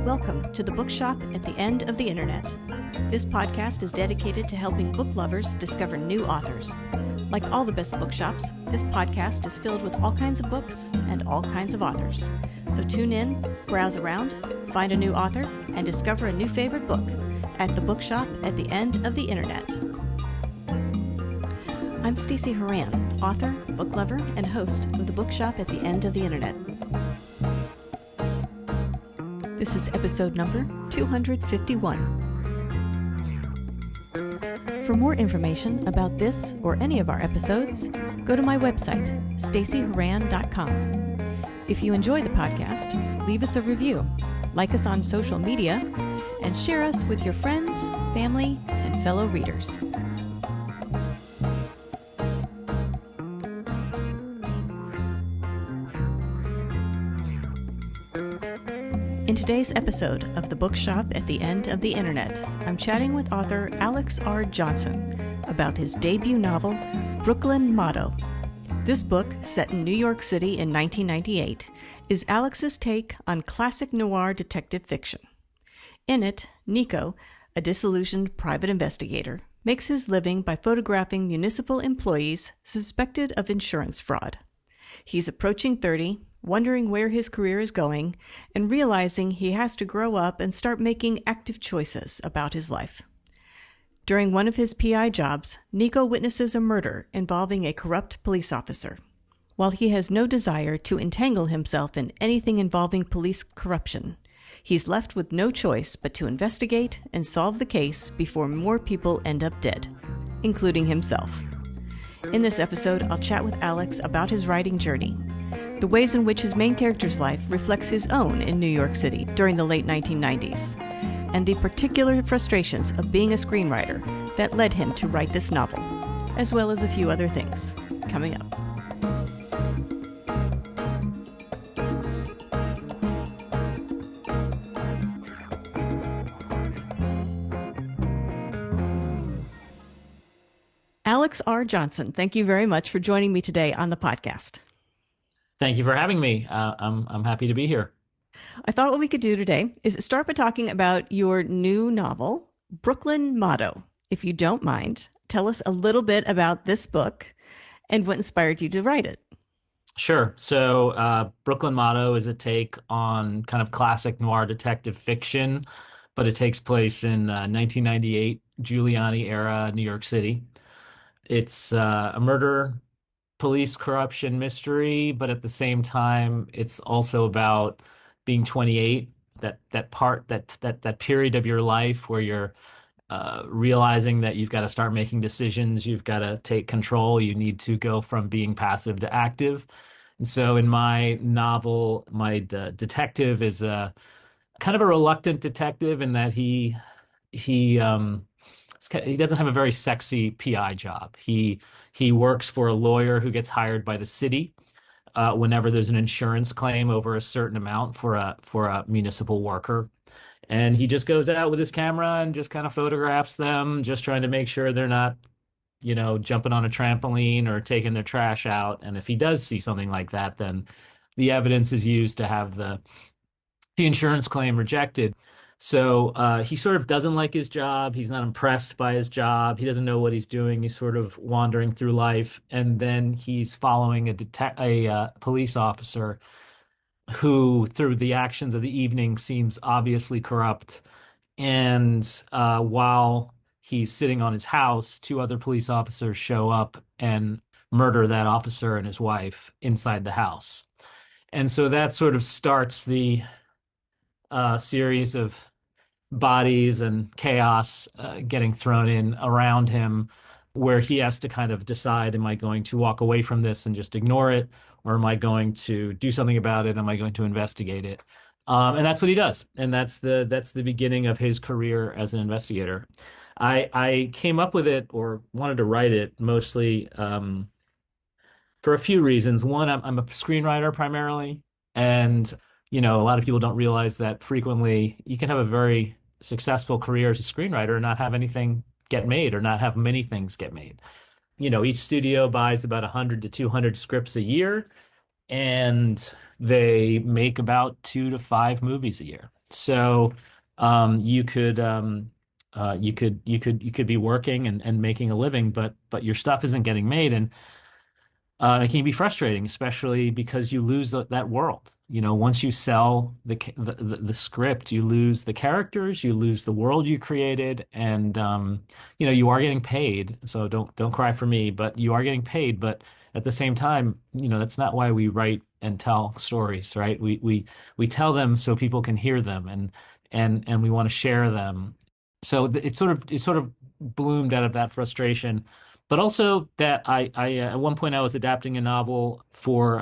Welcome to the Bookshop at the End of the Internet. This podcast is dedicated to helping book lovers discover new authors. Like all the best bookshops, this podcast is filled with all kinds of books and all kinds of authors. So tune in, browse around, find a new author, and discover a new favorite book at the Bookshop at the End of the Internet. I'm Stacey Horan, author, book lover, and host of the Bookshop at the End of the Internet. This is episode number 251. For more information about this or any of our episodes, go to my website, staceyhoran.com. If you enjoy the podcast, leave us a review, like us on social media, and share us with your friends, family, and fellow readers. In today's episode of The Bookshop at the End of the Internet, I'm chatting with author Alex R. Johnson about his debut novel, Brooklyn Motto. This book, set in New York City in 1998, is Alex's take on classic noir detective fiction. In it, Nico, a disillusioned private investigator, makes his living by photographing municipal employees suspected of insurance fraud. He's approaching 30, wondering where his career is going, and realizing he has to grow up and start making active choices about his life. During one of his PI jobs, Nico witnesses a murder involving a corrupt police officer. While he has no desire to entangle himself in anything involving police corruption, he's left with no choice but to investigate and solve the case before more people end up dead, including himself. In this episode, I'll chat with Alex about his writing journey, the ways in which his main character's life reflects his own in New York City during the late 1990s, and the particular frustrations of being a screenwriter that led him to write this novel, as well as a few other things, coming up. Alex R. Johnson, thank you very much for joining me today on the podcast. Thank you for having me. I'm happy to be here. I thought what we could do today is start by talking about your new novel, Brooklyn Motto. If you don't mind, tell us a little bit about this book and what inspired you to write it. Sure. So Brooklyn Motto is a take on kind of classic noir detective fiction, but it takes place in 1998 Giuliani era New York City. It's a murder, police corruption mystery, but at the same time, it's also about being 28, that period of your life where you're realizing that you've got to start making decisions, you've got to take control, you need to go from being passive to active. And so in my novel, my detective is a kind of a reluctant detective in that he doesn't have a very sexy PI job. He works for a lawyer who gets hired by the city whenever there's an insurance claim over a certain amount for a municipal worker. And he just goes out with his camera and just kind of photographs them, just trying to make sure they're not, jumping on a trampoline or taking their trash out. And if he does see something like that, then the evidence is used to have the insurance claim rejected. So he sort of doesn't like his job. He's not impressed by his job. He doesn't know what he's doing. He's sort of wandering through life. And then he's following a police officer who, through the actions of the evening, seems obviously corrupt. And while he's sitting on his house, two other police officers show up and murder that officer and his wife inside the house. And so that sort of starts the series of bodies and chaos getting thrown in around him, where he has to kind of decide, am I going to walk away from this and just ignore it, or am I going to do something about it? Am I going to investigate it? And that's what he does. And that's the beginning of his career as an investigator. I came up with it, or wanted to write it, mostly for a few reasons. One, I'm a screenwriter primarily, and a lot of people don't realize that frequently you can have a very successful career as a screenwriter and not have anything get made, or not have many things get made. Each studio buys about 100 to 200 scripts a year, and they make about 2 to 5 movies a year. So you could you could be working and making a living, but your stuff isn't getting made, and it can be frustrating, especially because you lose that world. You know, once you sell the script, you lose the characters, you lose the world you created, and you know, you are getting paid. So don't cry for me, but you are getting paid. But at the same time, you know, that's not why we write and tell stories, right? We tell them so people can hear them, and we want to share them. So it sort of bloomed out of that frustration, but also that I at one point I was adapting a novel for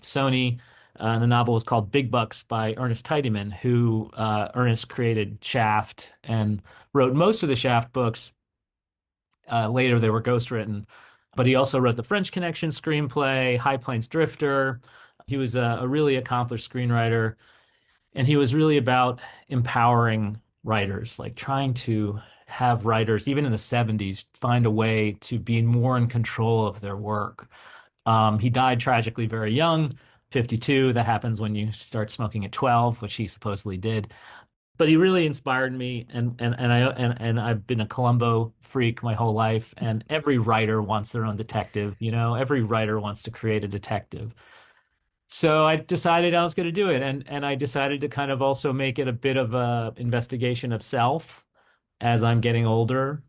Sony. The novel was called Big Bucks by Ernest Tidyman, who Ernest created Shaft and wrote most of the Shaft books. Later, they were ghostwritten, but he also wrote the French Connection screenplay, High Plains Drifter. He was a really accomplished screenwriter, and he was really about empowering writers, like trying to have writers, even in the 70s, find a way to be more in control of their work. He died tragically very young, 52. That happens when you start smoking at 12, which he supposedly did. But he really inspired me, and I've been a Columbo freak my whole life. And every writer wants their own detective, you know. Every writer wants to create a detective. So I decided I was going to do it, and I decided to kind of also make it a bit of a investigation of self as I'm getting older,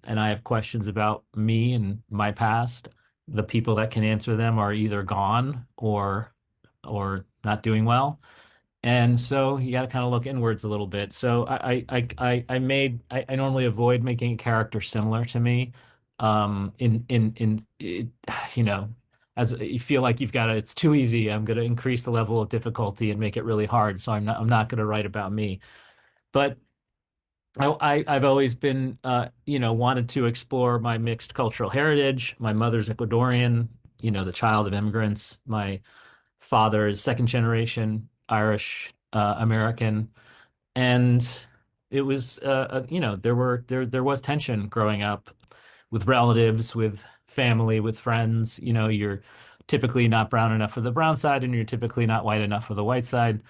and I have questions about me and my past. The people that can answer them are either gone or not doing well. And so you got to kind of look inwards a little bit. So I normally avoid making a character similar to me. In it, you know, as you feel like you've got to, it's too easy. I'm going to increase the level of difficulty and make it really hard. So I'm not going to write about me. But I've always been, you know, wanted to explore my mixed cultural heritage. My mother's Ecuadorian, you know, the child of immigrants. My father is second generation Irish American, and it was, you know, there was tension growing up with relatives, with family, with friends. You know, you're typically not brown enough for the brown side, and you're typically not white enough for the white side.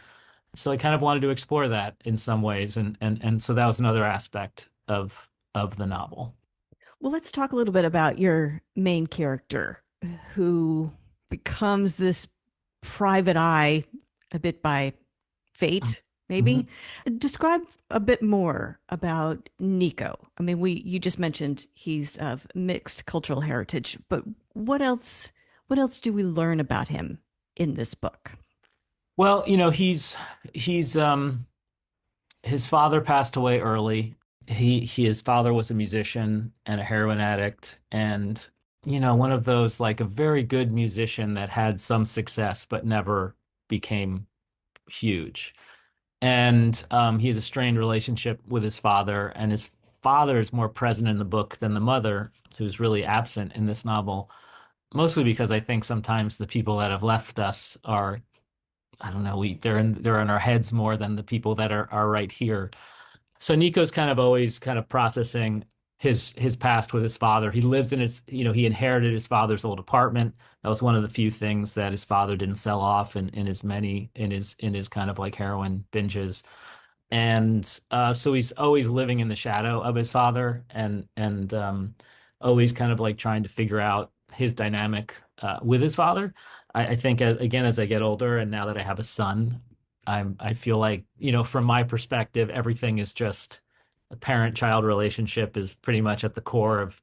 So I kind of wanted to explore that in some ways, and so that was another aspect of the novel. Well, let's talk a little bit about your main character who becomes this private eye a bit by fate, Mhm. maybe. Describe a bit more about Nico. I mean, we you just mentioned he's of mixed cultural heritage, but what else do we learn about him in this book? Well, you know, he's his father passed away early. His father was a musician and a heroin addict, and you know, one of those, like, a very good musician that had some success but never became huge. And he has a strained relationship with his father, and his father is more present in the book than the mother, who's really absent in this novel. Mostly because I think sometimes the people that have left us are, I don't know, they're in our heads more than the people that are right here. So Nico's kind of always kind of processing his past with his father. He lives in his, you know, he inherited his father's old apartment. That was one of the few things that his father didn't sell off in his many in his kind of like heroin binges. And so he's always living in the shadow of his father, and always kind of like trying to figure out his dynamic with his father. I think again, as I get older, and now that I have a son, I feel like, you know, from my perspective, everything is just a parent-child relationship is pretty much at the core of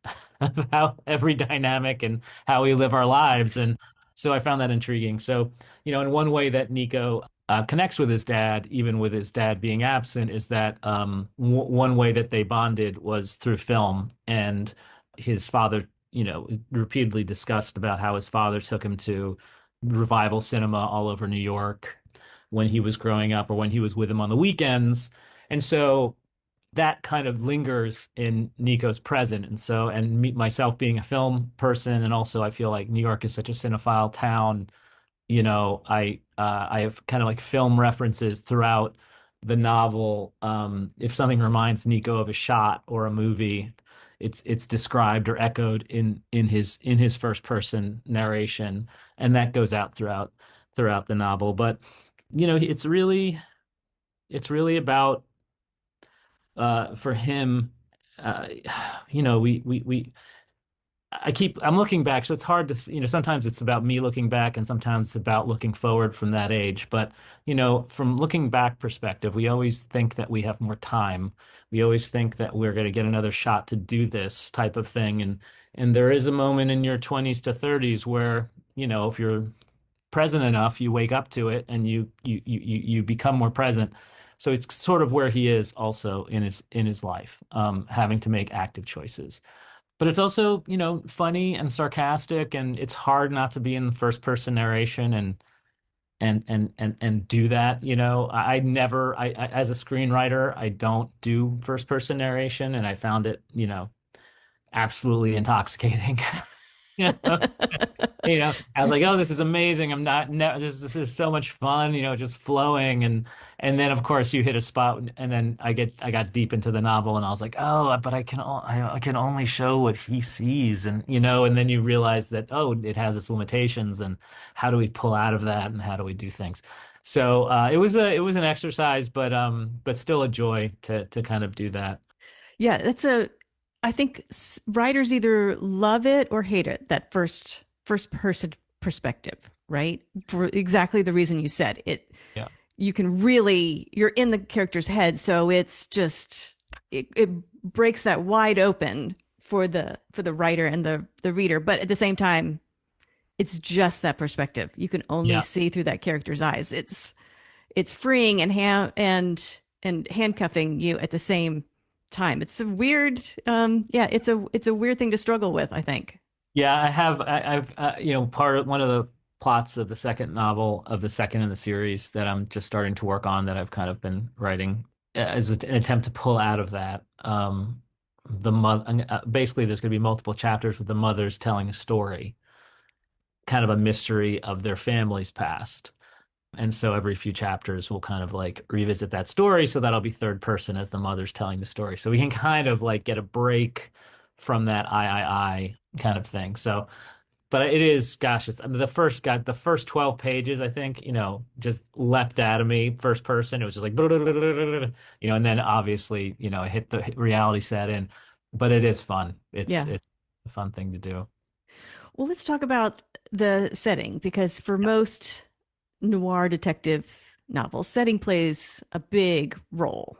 how every dynamic and how we live our lives. And so I found that intriguing. So, you know, in one way that Nico connects with his dad, even with his dad being absent, is that one way that they bonded was through film. And his father, you know, repeatedly discussed about how his father took him to revival cinema all over New York when he was growing up, or when he was with him on the weekends. And so that kind of lingers in Nico's present. And so, and me, myself being a film person, and also I feel like New York is such a cinephile town, you know, I have kind of like film references throughout the novel. If something reminds Nico of a shot or a movie, it's described or echoed in his first person narration, and that goes out throughout the novel. But you know, it's really it's really about for him, uh, we I'm looking back, so it's hard to, sometimes it's about me looking back and sometimes it's about looking forward from that age. But, from looking back perspective, we always think that we have more time. We always think that we're going to get another shot to do this type of thing. And there is a moment in your 20s to 30s where, if you're present enough, you wake up to it and you become more present. So it's sort of where he is also in his life, having to make active choices. But it's also, funny and sarcastic, and it's hard not to be in the first person narration and do that. I never, as a screenwriter, I don't do first person narration, and I found it, absolutely intoxicating. I was like, oh, this is amazing. I'm not, no, this is so much fun, just flowing. And then of course you hit a spot and then I got deep into the novel and I was like, oh, but I can only show what he sees. And then you realize that, oh, it has its limitations and how do we pull out of that and how do we do things? So, it was an exercise, but still a joy to kind of do that. Yeah, I think writers either love it or hate it, that first person perspective, right? For exactly the reason you said it. Yeah. You can really, you're in the character's head. So it's just, it breaks that wide open for the writer and the reader. But at the same time, it's just that perspective. You can only Yeah. see through that character's eyes. It's freeing and handcuffing you at the same time. It's a weird, yeah, it's a weird thing to struggle with, I think. Yeah, I've one of the plots of the second novel of the second in the series that I'm just starting to work on that I've kind of been writing as an attempt to pull out of that. The mother basically there's going to be multiple chapters with the mothers telling a story, kind of a mystery of their family's past. And so every few chapters we'll kind of like revisit that story. So that'll be third person as the mother's telling the story. So we can kind of like get a break from that I kind of thing. So, but it is, gosh, I mean, the first 12 pages, I think, just leapt out of me first person. It was just like, and then obviously, it hit the reality set in, but it is fun. It's, Yeah. it's a fun thing to do. Well, let's talk about the setting because for most noir detective novels, setting plays a big role.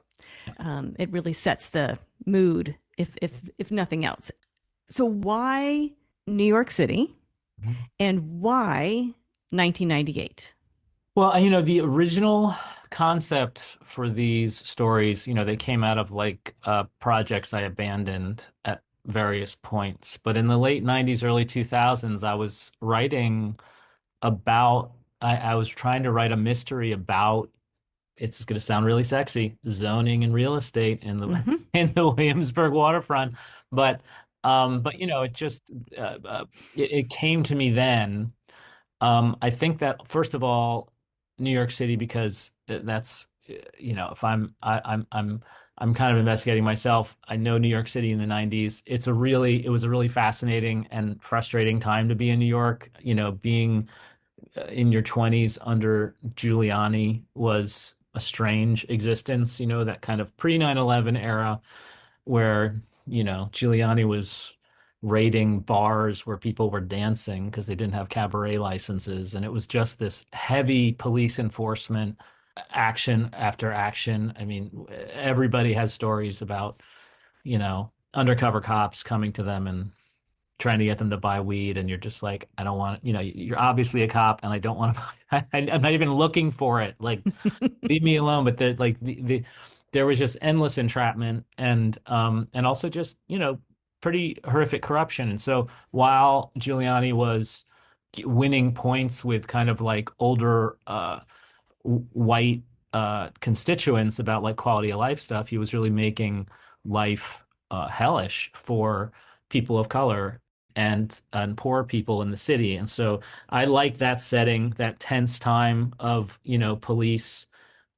It really sets the mood, if nothing else. So why New York City Yeah. and why 1998? Well, the original concept for these stories, they came out of like projects I abandoned at various points. But in the late 90s, early 2000s, I was writing about, I was trying to write a mystery about, it's going to sound really sexy, zoning and real estate in the Mm-hmm. in the Williamsburg waterfront. But it just it came to me then. I think that first of all, New York City, because that's if I'm kind of investigating myself. I know New York City in the 90s. It was a really fascinating and frustrating time to be in New York. Being in your 20s under Giuliani was a strange existence, that kind of pre 9/11 era where, Giuliani was raiding bars where people were dancing because they didn't have cabaret licenses. And it was just this heavy police enforcement, action after action. I mean, everybody has stories about, undercover cops coming to them and trying to get them to buy weed, and you're just like, I don't want, you're obviously a cop and I don't want to buy, I'm not even looking for it. Like, leave me alone. But there was just endless entrapment and also just, pretty horrific corruption. And so while Giuliani was winning points with kind of like older white constituents about like quality of life stuff, he was really making life hellish for people of color and poor people in the city. And so I like that setting, that tense time of, police.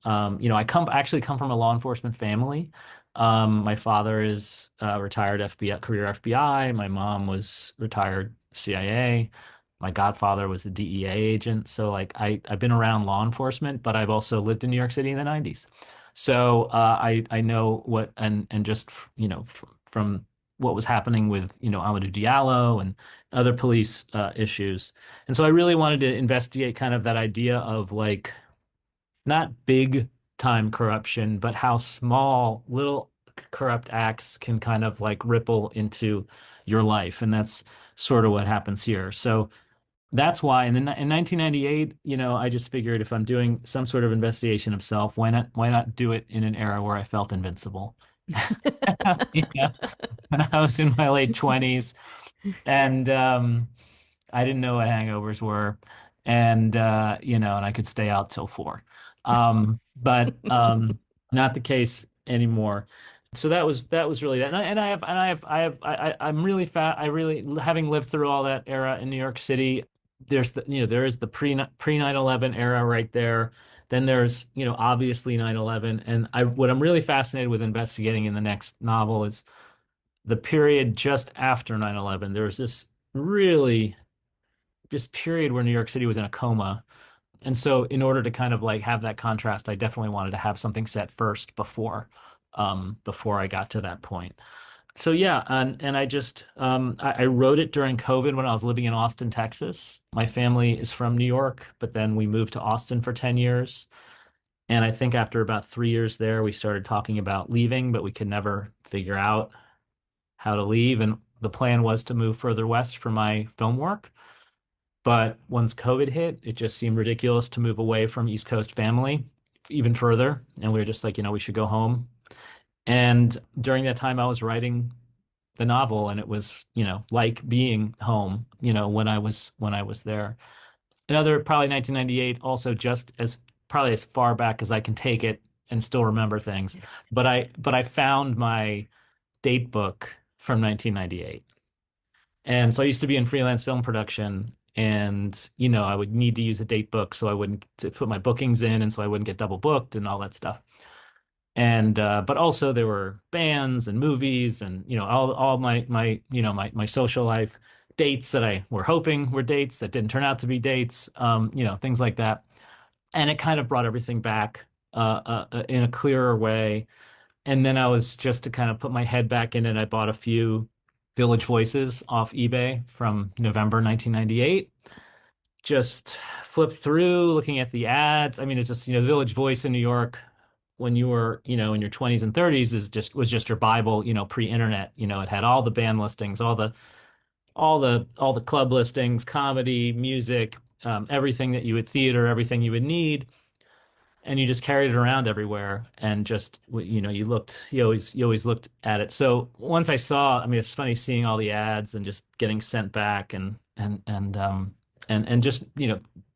I actually come from a law enforcement family. My father is retired FBI, career FBI. My mom was retired CIA. My godfather was a DEA agent. So like I've been around law enforcement, but I've also lived in New York City in the 90s. So I know what and just from what was happening with Amadou Diallo and other police issues. And so I really wanted to investigate kind of that idea of like not big time corruption, but how small little corrupt acts can kind of like ripple into your life. And that's sort of what happens here. So that's why. And then in 1998, I just figured if I'm doing some sort of investigation of self, why not do it in an era where I felt invincible? Yeah. When I was in my late 20s and I didn't know what hangovers were, and I could stay out till 4. But not the case anymore. So that was really that. I'm really fat. I really, having lived through all that era in New York City, there is the pre 9/11 era right there. Then there's, obviously 9/11. And what I'm really fascinated with investigating in the next novel is the period just after 9/11. There was this really this period where New York City was in a coma. And so in order to kind of like have that contrast, I definitely wanted to have something set first before I got to that point. So yeah, and I wrote it during COVID when I was living in Austin, Texas. My family is from New York, but then we moved to Austin for 10 years. And I think after about 3 years there, we started talking about leaving, but we could never figure out how to leave. And the plan was to move further west for my film work. But once COVID hit, it just seemed ridiculous to move away from East Coast family even further. And we were just like, we should go home. And during that time, I was writing the novel, and it was, like being home, when I was there. Another probably 1998, also just as probably as far back as I can take it and still remember things. But I found my date book from 1998. And so I used to be in freelance film production, and I would need to use a date book so I wouldn't to put my bookings in, and so I wouldn't get double booked and all that stuff. And but also there were bands and movies and all my social life dates that I were hoping were dates that didn't turn out to be dates, things like that. And it kind of brought everything back in a clearer way. And then I was just to kind of put my head back in it. I bought a few Village Voices off eBay from November 1998. Just flipped through, looking at the ads. I mean, it's just, Village Voice in New York when you were, in your 20s and 30s was just your Bible, pre-internet. It had all the band listings, all the club listings, comedy, music, everything that you would theater, everything you would need, and you just carried it around everywhere and just you always looked at it. So once I saw, I mean, it's funny seeing all the ads and just getting sent back and just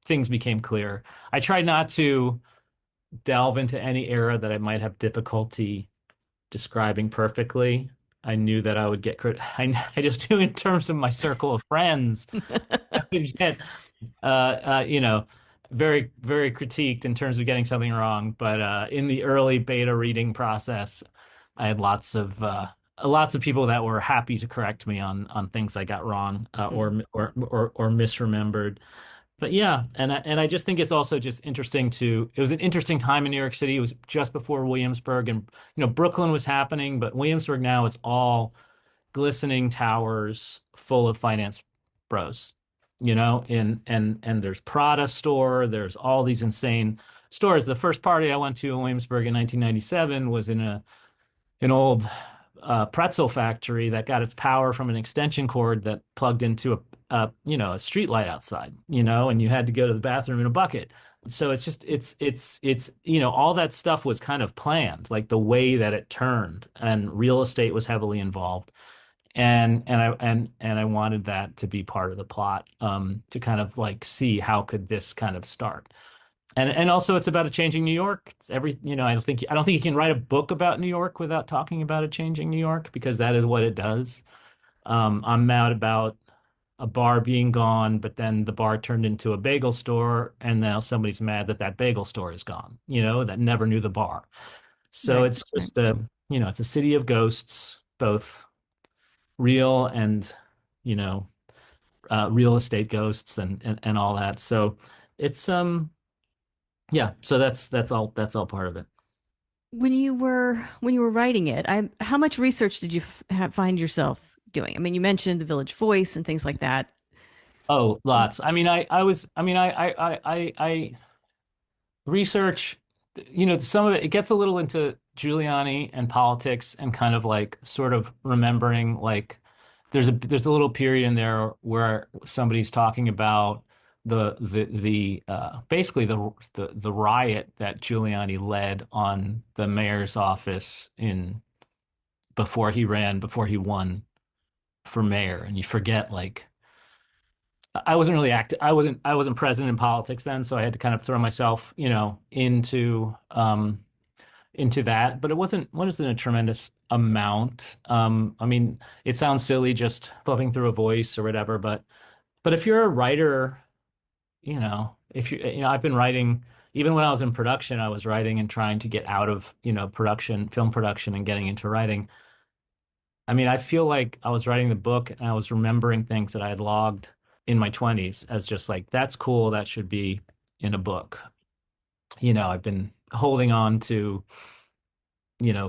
things became clear. I tried not to delve into any era that I might have difficulty describing perfectly. I knew that I would get I just knew in terms of my circle of friends, I would get uh, you know, very, very critiqued in terms of getting something wrong. But in the early beta reading process, I had lots of people that were happy to correct me on things I got wrong, or misremembered. But yeah, and I just think it's also just interesting it was an interesting time in New York City. It was just before Williamsburg, and Brooklyn was happening, but Williamsburg now is all glistening towers full of finance bros, and there's Prada store, there's all these insane stores. The first party I went to in Williamsburg in 1997 was in an old pretzel factory that got its power from an extension cord that plugged into a street light outside, and you had to go to the bathroom in a bucket. So it's just it's all that stuff was kind of planned, like the way that it turned, and real estate was heavily involved. And I wanted that to be part of the plot, to kind of like see how could this kind of start. And also it's about a changing New York. It's I don't think you can write a book about New York without talking about a changing New York, because that is what it does. I'm mad about a bar being gone, but then the bar turned into a bagel store, and now somebody's mad that that bagel store is gone, that never knew the bar. So Right, it's right. just it's a city of ghosts, both real and, you know, real estate ghosts and all that. So it's yeah, so that's all part of it. When you were writing it, how much research did you find yourself doing? I mean, you mentioned the Village Voice and things like that. Oh, lots. I mean, I was, I mean, I research, some of it gets a little into Giuliani and politics and kind of like sort of remembering like there's a little period in there where somebody's talking about the basically the riot that Giuliani led on the mayor's office in before he won for mayor, and you forget like I wasn't really active. I wasn't present in politics then, so I had to kind of throw myself, into that. But it wasn't a tremendous amount. I mean, it sounds silly just flipping through a voice or whatever, but if you're a writer, if I've been writing even when I was in production, I was writing and trying to get out of, film production and getting into writing. I mean, I feel like I was writing the book and I was remembering things that I had logged in my 20s as just like, that's cool. That should be in a book. I've been holding on to,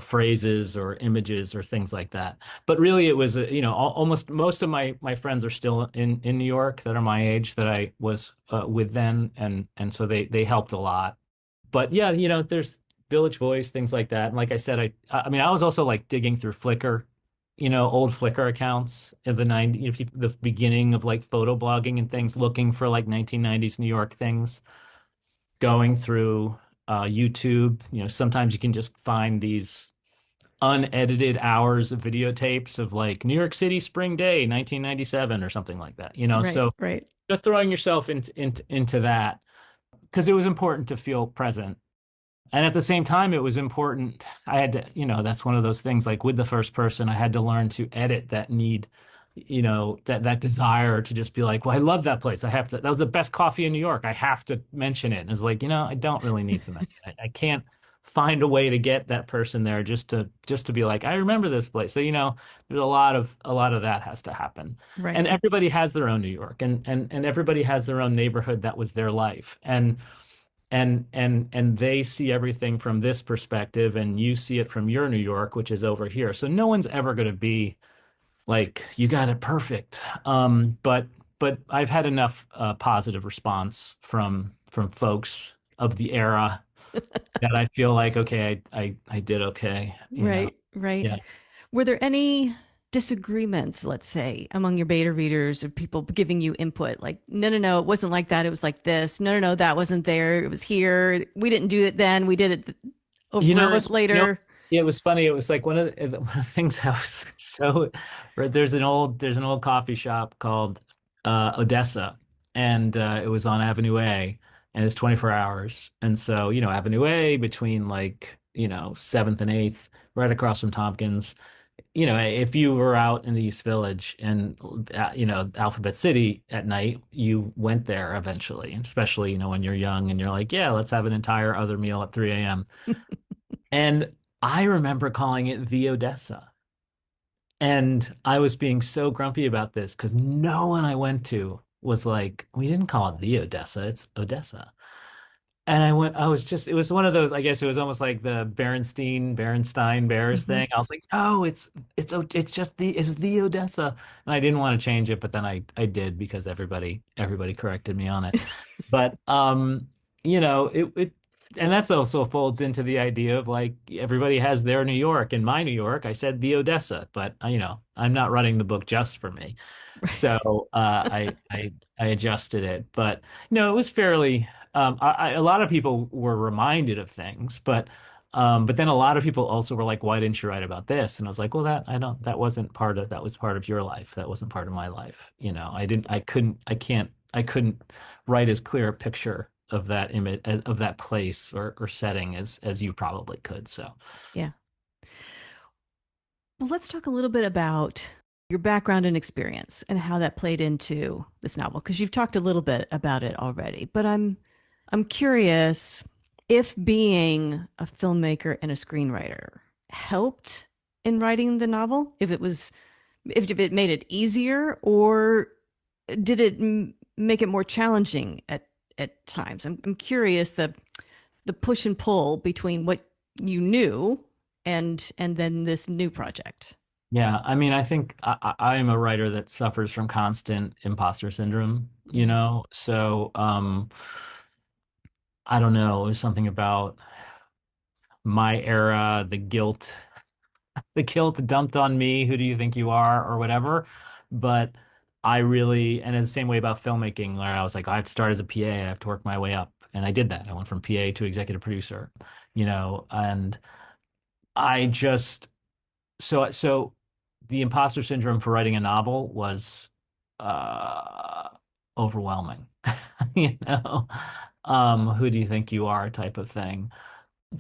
phrases or images or things like that. But really it was, almost most of my friends are still in New York that are my age that I was with then. And so they helped a lot. But yeah, there's Village Voice, things like that. And like I said, I mean, I was also like digging through Flickr, old Flickr accounts of the 90s, the beginning of like photo blogging and things, looking for like 1990s New York things, going through YouTube. Sometimes you can just find these unedited hours of videotapes of like New York City Spring Day, 1997 or something like that, Right, so right, throwing yourself into that because it was important to feel present. And at the same time, it was important. I had to, that's one of those things like with the first person, I had to learn to edit that need, that desire to just be like, well, I love that place. I have to, that was the best coffee in New York. I have to mention it. And it's like, I don't really need to mention it. I can't find a way to get that person there just to be like, I remember this place. So, there's a lot of that has to happen. right. And everybody has their own New York and everybody has their own neighborhood that was their life. And they see everything from this perspective and you see it from your New York, which is over here. So no one's ever going to be like you got it perfect. But I've had enough positive response from folks of the era that I feel like okay, I did okay, Right, right. yeah. Were there any disagreements, let's say, among your beta readers or people giving you input? Like, no, no, no, it wasn't like that. It was like this. No, no, no, that wasn't there. It was here. We didn't do it then. We did it over It's later. it was funny. It was like one of the things I was so right, there's an old coffee shop called Odessa, and it was on Avenue A, and it's 24 hours. And so Avenue A between like 7th and 8th, right across from Tompkins. If you were out in the East Village and Alphabet City at night, you went there eventually, especially when you're young and you're like, yeah, let's have an entire other meal at 3 a.m. And I remember calling it the Odessa. And I was being so grumpy about this because no one I went to was like, we didn't call it the Odessa, it's Odessa. And it was one of those, I guess it was almost like the Berenstein Bears Hmm. thing. I was like, no, it's the Odessa. And I didn't want to change it, but then I did because everybody corrected me on it. But it and that's also folds into the idea of like everybody has their New York. In my New York, I said the Odessa, but I'm not running the book just for me. So I adjusted it, but it was fairly. A lot of people were reminded of things, but then a lot of people also were like, "Why didn't you write about this?" And I was like, "Well, that was part of your life. That wasn't part of my life. I couldn't write as clear a picture of that image of that place or setting as you probably could." So Yeah. Well, let's talk a little bit about your background and experience and how that played into this novel because you've talked a little bit about it already. But I'm curious if being a filmmaker and a screenwriter helped in writing the novel, if it made it easier or did it make it more challenging at times? I'm curious the push and pull between what you knew and then this new project. Yeah, I mean, I think I am a writer that suffers from constant imposter syndrome, you Mm. know? So, I don't know, it was something about my era, the guilt dumped on me, who do you think you are, or whatever. But I really, and in the same way about filmmaking, where I was like, I have to start as a PA, I have to work my way up. And I did that. I went from PA to executive producer, and I just, so the imposter syndrome for writing a novel was uh overwhelming. You know, who do you think you are type of thing.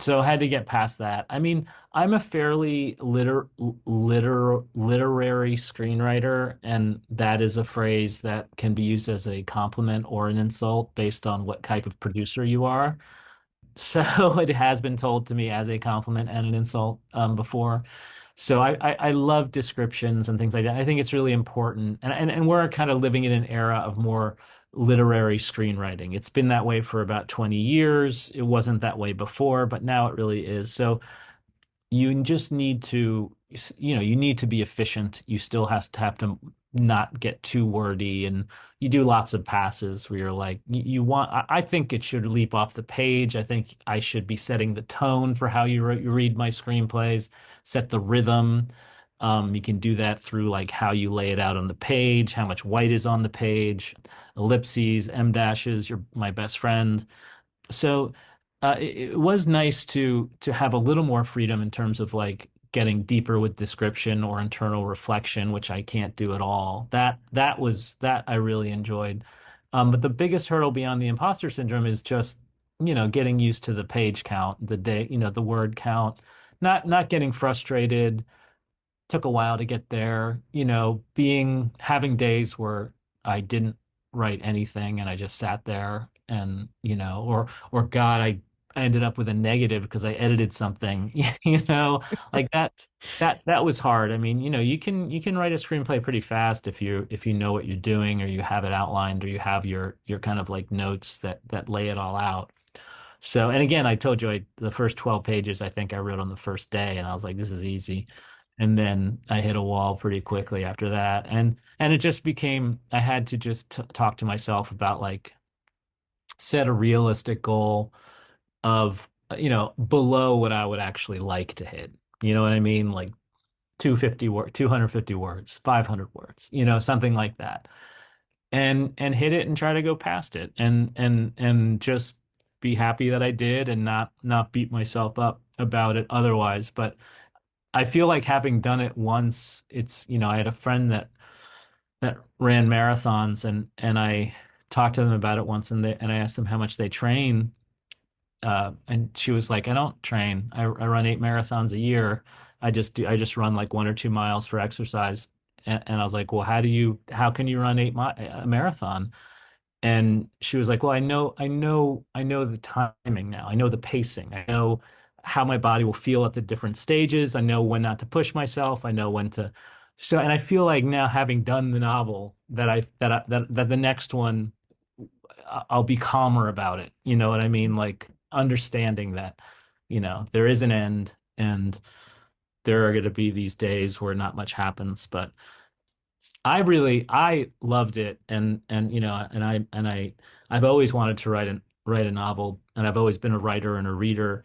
So I had to get past that. I mean, I'm a fairly literary screenwriter, and that is a phrase that can be used as a compliment or an insult based on what type of producer you are. So it has been told to me as a compliment and an insult before. So I love descriptions and things like that. I think it's really important. And we're kind of living in an era of more literary screenwriting. It's been that way for about 20 years. It wasn't that way before, but now it really is. So you just need to, you need to be efficient. You still have to not get too wordy, and you do lots of passes where you're like, you want, I think it should leap off the page. I think I should be setting the tone for how you read my screenplays, set the rhythm. You can do that through like how you lay it out on the page, how much white is on the page, ellipses, em dashes, you're my best friend. So it was nice to have a little more freedom in terms of like getting deeper with description or internal reflection, which I can't do at all. That I really enjoyed. But the biggest hurdle beyond the imposter syndrome is just, getting used to the page count, the word count, not getting frustrated. Took a while to get there, having days where I didn't write anything and I just sat there and, or God, I ended up with a negative because I edited something, like that was hard. I mean, you can write a screenplay pretty fast if you know what you're doing or you have it outlined or you have your kind of like notes that lay it all out. So, and again, I told you the first 12 pages I think I wrote on the first day and I was like, this is easy. And then I hit a wall pretty quickly after that. And it just became I had to just t talk to myself about like set a realistic goal of below what I would actually like to hit. You know what I mean? Like 250 words, 500 words, something like that. And hit it and try to go past it and just be happy that I did and not beat myself up about it otherwise. But I feel like having done it once, I had a friend that ran marathons and I talked to them about it once and I asked them how much they train. And she was like, I don't train. I run 8 marathons a year. I just run like 1 or 2 miles for exercise. And I was like, well, how can you run a marathon? And she was like, well, I know the timing now. I know the pacing. I know how my body will feel at the different stages. I know when not to push myself. I know when to. So, and I feel like now having done the novel that the next one, I'll be calmer about it. You know what I mean? Like understanding that, there is an end and there are going to be these days where not much happens, but I loved it I've always wanted to write a novel and I've always been a writer and a reader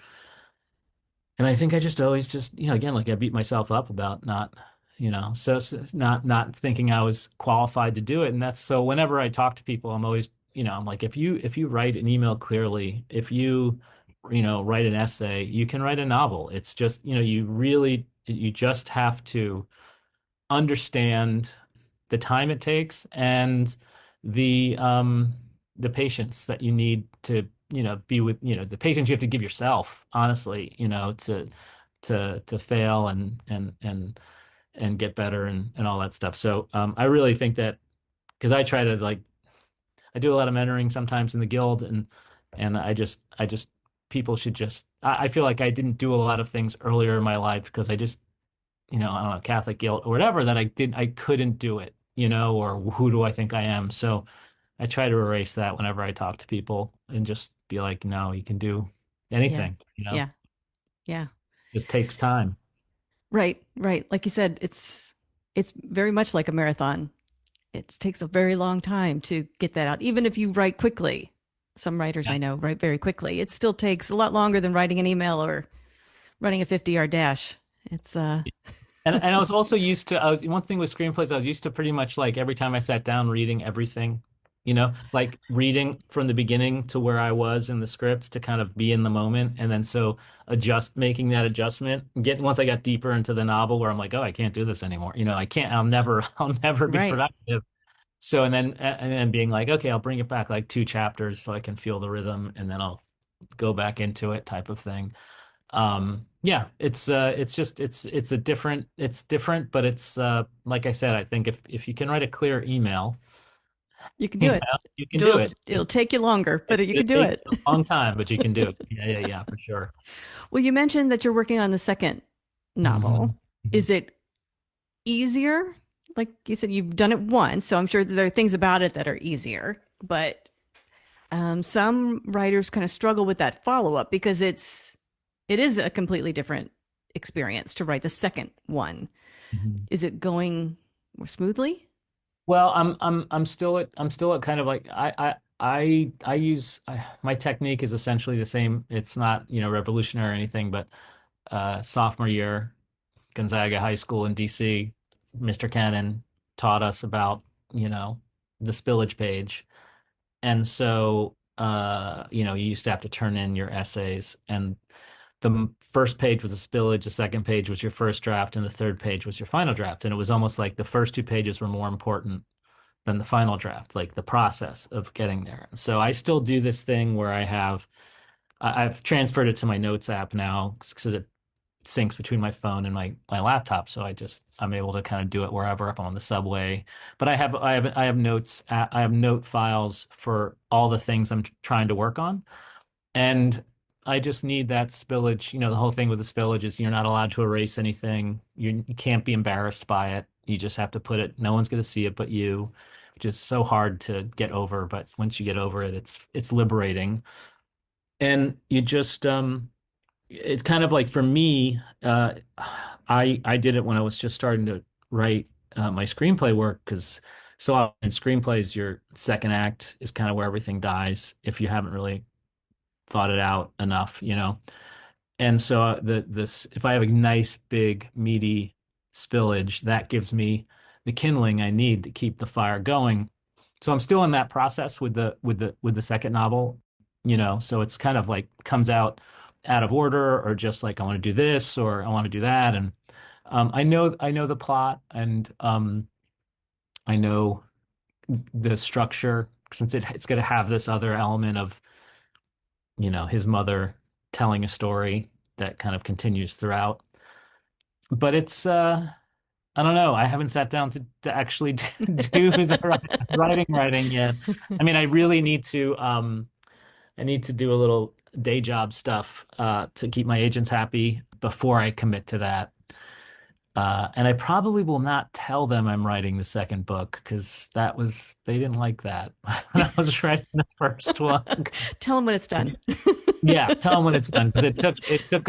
and I think I just always just again like I beat myself up about not not thinking I was qualified to do it and that's so whenever I talk to people I'm always I'm like if you write an email clearly if you write an essay you can write a novel it's just you just have to understand the time it takes and the um the patience that you need to be with the patience you have to give yourself honestly to fail and get better and all that stuff so I really think that because I try to like I do a lot of mentoring sometimes in the guild and I just people should just I feel like I didn't do a lot of things earlier in my life because I just I don't know, Catholic guilt or whatever that I couldn't do it. or who do I think I am? So I try to erase that whenever I talk to people and just be like, no, you can do Yeah. anything, Yeah. Yeah. just takes time. Right. Right. Like you said, it's very much like a marathon. It takes a very long time to get that out. Even if you write quickly, some writers I know write very quickly. It still takes a lot longer than writing an email or running a 50-yard dash. It's And I was also used to, one thing with screenplays, I was used to pretty much like every time I sat down reading everything, like reading from the beginning to where I was in the script to kind of be in the moment. And then so making that adjustment, once I got deeper into the novel where I'm like, oh, I can't do this anymore. I can't, I'll never be right. productive. So, and then being like, okay, I'll bring it back like 2 chapters so I can feel the rhythm and then I'll go back into it type of thing. Yeah, it's just it's different, but it's like I said, I think if you can write a clear email, You can do you it. you can do it. It'll take you longer, but you It'll can do take it. a long time, but you can do it. Yeah, for sure. Well, you mentioned that you're working on the second novel. hmm Is it easier? Like you said, you've done it once, so I'm sure there are things about it that are easier. But some writers kind of struggle with that follow up because it is a completely different experience to write the second one. hmm Is it going more smoothly? Well, I'm still at kind of like I use my technique is essentially the same. It's not, revolutionary or anything, but sophomore year, Gonzaga High School in DC, Mr. Cannon taught us about, you know, the spillage page. And so, you used to have to turn in your essays, and the first page was a spillage, the second page was your first draft, and the third page was your final draft. And it was almost like the first 2 pages were more important than the final draft, like the process of getting there. So I still do this thing where I've transferred it to my notes app now because it syncs between my phone and my laptop. So I'm able to kind of do it wherever, if I'm on the subway. But I have notes, I have note files for all the things I'm trying to work on. And I just need that spillage. The whole thing with the spillage is you're not allowed to erase anything. You can't be embarrassed by it. You just have to put it, no one's going to see it but you, which is so hard to get over. But once you get over it, it's liberating. And it's kind of like for me, I did it when I was just starting to write my screenplay work because so often in screenplays, your second act is kind of where everything dies if you haven't really thought it out enough. And so this if I have a nice big meaty spillage, that gives me the kindling I need to keep the fire going. So I'm still in that process with the second novel. So it's kind of like comes out of order or just like I want to do this or I want to do that. And I know the plot and I know the structure since it's going to have this other element of his mother telling a story that kind of continues throughout. But it's I don't know. I haven't sat down to actually do the writing yet. I mean, I really need to I need to do a little day job stuff to keep my agents happy before I commit to that. And I probably will not tell them I'm writing the second book because they didn't like that when I was writing the first one. Tell them when it's done. Yeah, tell them when it's done because it took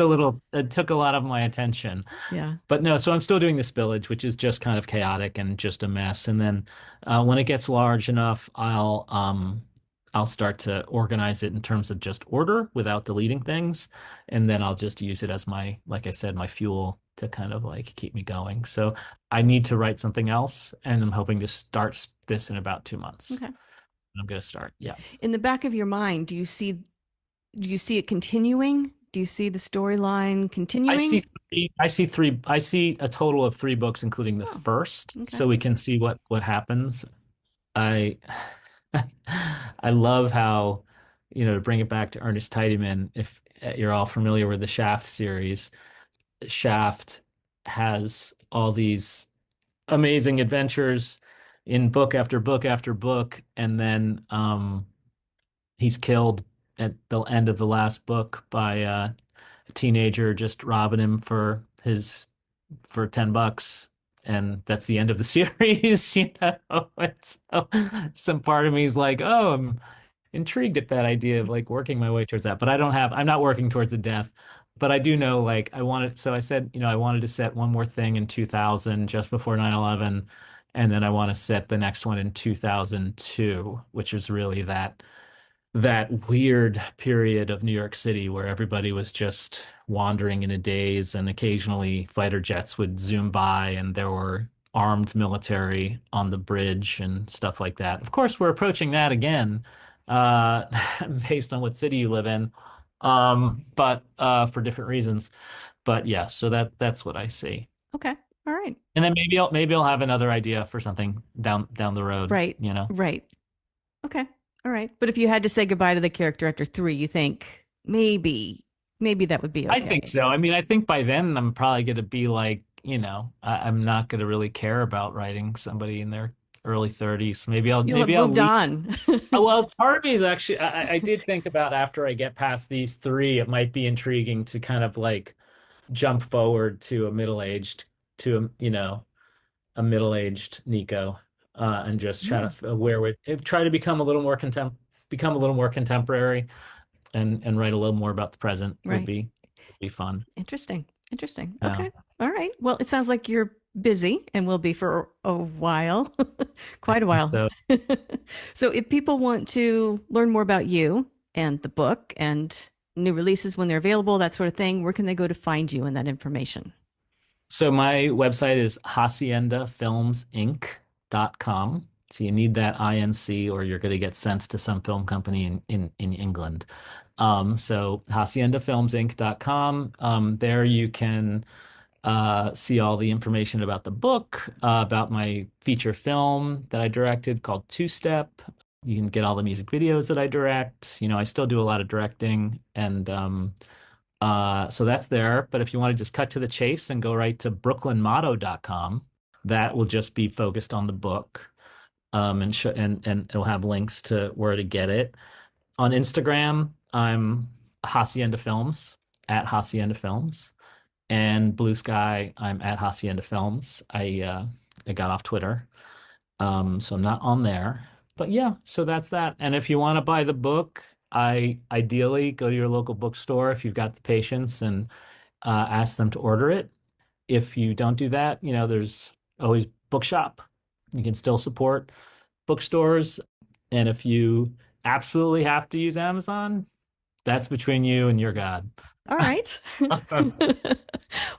a lot of my attention. Yeah. But no, so I'm still doing the spillage, which is just kind of chaotic and just a mess. And then when it gets large enough, I'll start to organize it in terms of just order without deleting things, and then I'll just use it as like I said, my fuel to kind of like keep me going. So I need to write something else, and I'm hoping to start this in about 2 months. Okay. I'm gonna start. Yeah. In the back of your mind, do you see it continuing? Do you see the storyline I see continuing? three. I see three. I see a total of 3 books, including the Oh, first, okay. so we can see what happens. I I love how, to bring it back to Ernest Tidyman, if you're all familiar with the Shaft series, Shaft has all these amazing adventures in book after book after book, and then he's killed at the end of the last book by a teenager just robbing him for $10, and that's the end of the series, you know. And so some part of me is like, oh, I'm intrigued at that idea of like working my way towards that. But I'm not working towards a death. But I do know like so I said, I wanted to set one more thing in 2000 just before 9/11, and then I want to set the next one in 2002, which is really that weird period of New York City where everybody was just wandering in a daze, and occasionally fighter jets would zoom by and there were armed military on the bridge and stuff like that. Of course, we're approaching that again, uh, based on what city you live in, but for different reasons. But yeah, so that's what I see. Okay. All right. And then maybe I'll have another idea for something down the road, Right. you know. Right. Okay. All right. But if you had to say goodbye to the character after 3, you think maybe that would be I okay. think so. I mean, I think by then I'm probably going to be like, I'm not going to really care about writing somebody in their early 30s. You'll have Maybe I'll moved leave. on. Oh, well, part of me is actually, I did think about after I get past these three, it might be intriguing to kind of like jump forward to a middle-aged Nico, and just try Yeah. to try to become a little more contemporary, and write a little more about the present Right. would be fun. Interesting. Interesting. Yeah. Okay. All right. Well, it sounds like you're busy and will be for a while, quite a while. So So, if people want to learn more about you and the book and new releases when they're available, that sort of thing, where can they go to find you and that information? So my website is haciendafilmsinc.com. So you need that INC or you're going to get sent to some film company in England. So haciendafilmsinc.com. There you can see all the information about the book, about my feature film that I directed called Two Step. You can get all the music videos that I direct. I still do a lot of directing, and so that's there. But if you want to just cut to the chase and go right to brooklynmotto.com, that will just be focused on the book, and it'll have links to where to get it. On Instagram, I'm Hacienda Films, at Hacienda Films, and Blue Sky, I'm at Hacienda Films. I got off Twitter, so I'm not on there. But yeah, so that's that. And if you want to buy the book, I ideally go to your local bookstore if you've got the patience, and ask them to order it. If you don't do that, there's always Bookshop. You can still support bookstores. And if you absolutely have to use Amazon, that's between you and your God. All right.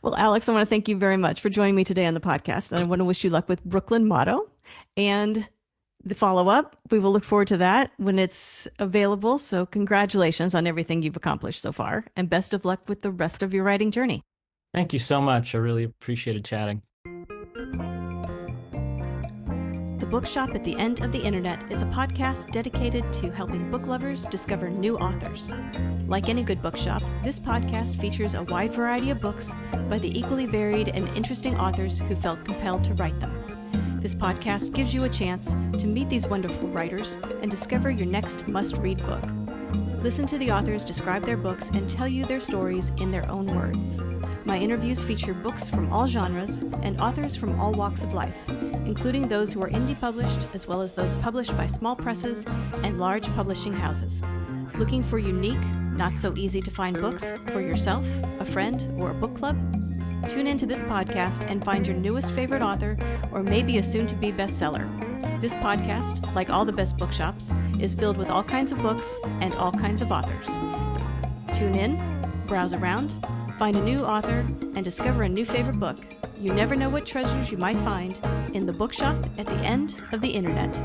Well, Alex, I want to thank you very much for joining me today on the podcast. And I want to wish you luck with Brooklyn Motto and the follow up. We will look forward to that when it's available. So, congratulations on everything you've accomplished so far, and best of luck with the rest of your writing journey. Thank you so much. I really appreciated chatting. The Bookshop at the End of the Internet is a podcast dedicated to helping book lovers discover new authors. Like any good bookshop, this podcast features a wide variety of books by the equally varied and interesting authors who felt compelled to write them. This podcast gives you a chance to meet these wonderful writers and discover your next must-read book. Listen to the authors describe their books and tell you their stories in their own words. My interviews feature books from all genres and authors from all walks of life, including those who are indie published as well as those published by small presses and large publishing houses. Looking for unique, not so easy to find books for yourself, a friend, or a book club? Tune into this podcast and find your newest favorite author or maybe a soon-to-be bestseller. This podcast, like all the best bookshops, is filled with all kinds of books and all kinds of authors. Tune in, browse around, find a new author, and discover a new favorite book. You never know what treasures you might find in the bookshop at the end of the internet.